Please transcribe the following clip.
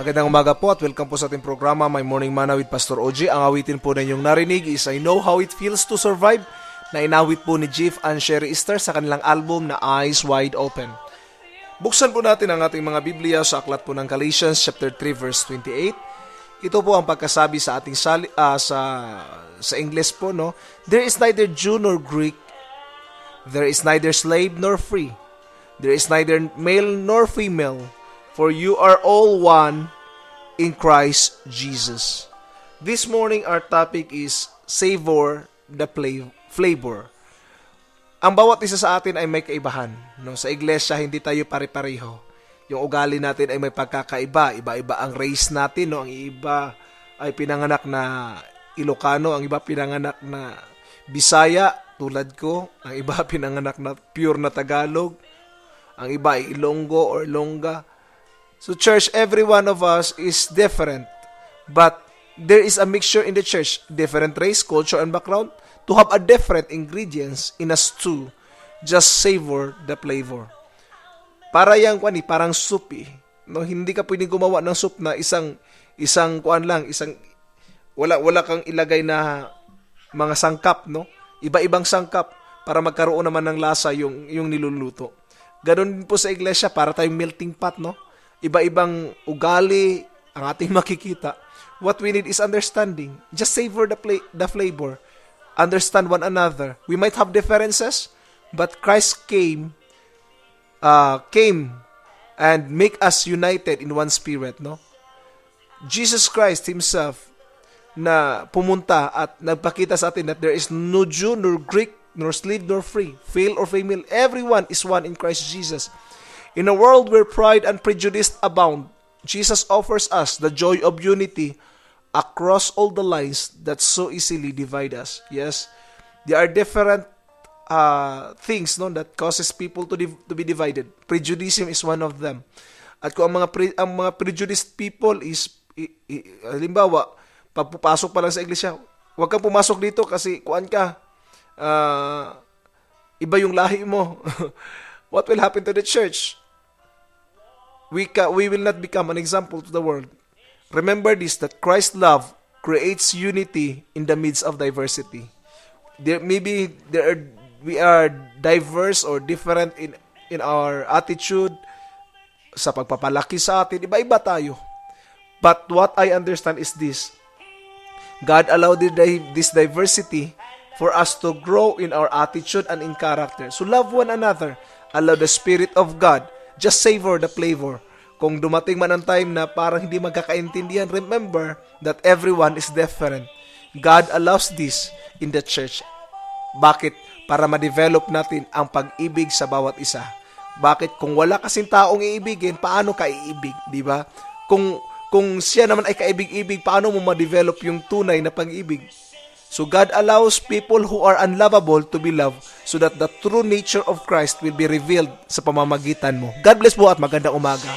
Magandang umaga po at welcome po sa ating programa My Morning Manna with Pastor OG. Ang awitin po na inyong narinig is I Know How It Feels to Survive na inawit po ni Jeff and Sherry Easter sa kanilang album na Eyes Wide Open. Buksan po natin ang ating mga Biblia sa aklat po ng Galatians chapter 3 verse 28. Ito po ang pagkasabi sa ating sa English po, no? There is neither Jew nor Greek. There is neither slave nor free. There is neither male nor female. For you are all one in Christ Jesus. This morning, our topic is savor the flavor. Ang bawat isa sa atin ay may kaibahan. No? Sa iglesia, hindi tayo pare-pareho. Yung ugali natin ay may pagkakaiba. Iba-iba ang race natin. No? Ang iba ay pinanganak na Ilocano. Ang iba pinanganak na Bisaya, tulad ko. Ang iba pinanganak na pure na Tagalog. Ang iba ay Ilonggo or Ilongga. So church, every one of us is different. But there is a mixture in the church, different race, culture, and background, to have a different ingredients in a stew. Just savor the flavor. Para yang parang soup eh. No, hindi ka pwedeng gumawa ng soup na isang wala kang ilagay na mga sangkap, no? Iba-ibang sangkap para magkaroon naman ng lasa yung niluluto. Ganon din po sa iglesia, para tayong melting pot, no? Iba-ibang ugali ang ating makikita. What we need is understanding. Just savor the flavor. Understand one another. We might have differences, but Christ came and make us united in one spirit, no? Jesus Christ Himself na pumunta at nagpakita sa atin that there is no Jew, nor Greek, nor slave, nor free, male or female. Everyone is one in Christ Jesus. In a world where pride and prejudice abound, Jesus offers us the joy of unity across all the lines that so easily divide us. Yes, there are different things, no, that causes people to be divided. Prejudice is one of them. At kung ang mga prejudiced people is, halimbawa, pagpupasok pa lang sa iglesia, huwag kang pumasok dito kasi kuan ka, iba yung lahi mo. What will happen to the church? We will not become an example to the world. Remember this, that Christ's love creates unity in the midst of diversity. We are diverse or different in our attitude, sa pagpapalaki sa atin, iba-iba tayo. But what I understand is this, God allowed this diversity for us to grow in our attitude and in character. So love one another. Allow the Spirit of God. Just savor the flavor. Kung dumating man ang time na parang hindi magkakaintindihan, remember that everyone is different. God allows this in the church. Bakit? Para ma-develop natin ang pag-ibig sa bawat isa. Bakit? Kung wala kasing taong iibigin, paano ka iibig? Diba? Kung siya naman ay kaibig-ibig, paano mo ma-develop yung tunay na pag-ibig? So God allows people who are unlovable to be loved so that the true nature of Christ will be revealed sa pamamagitan mo. God bless po at magandang umaga.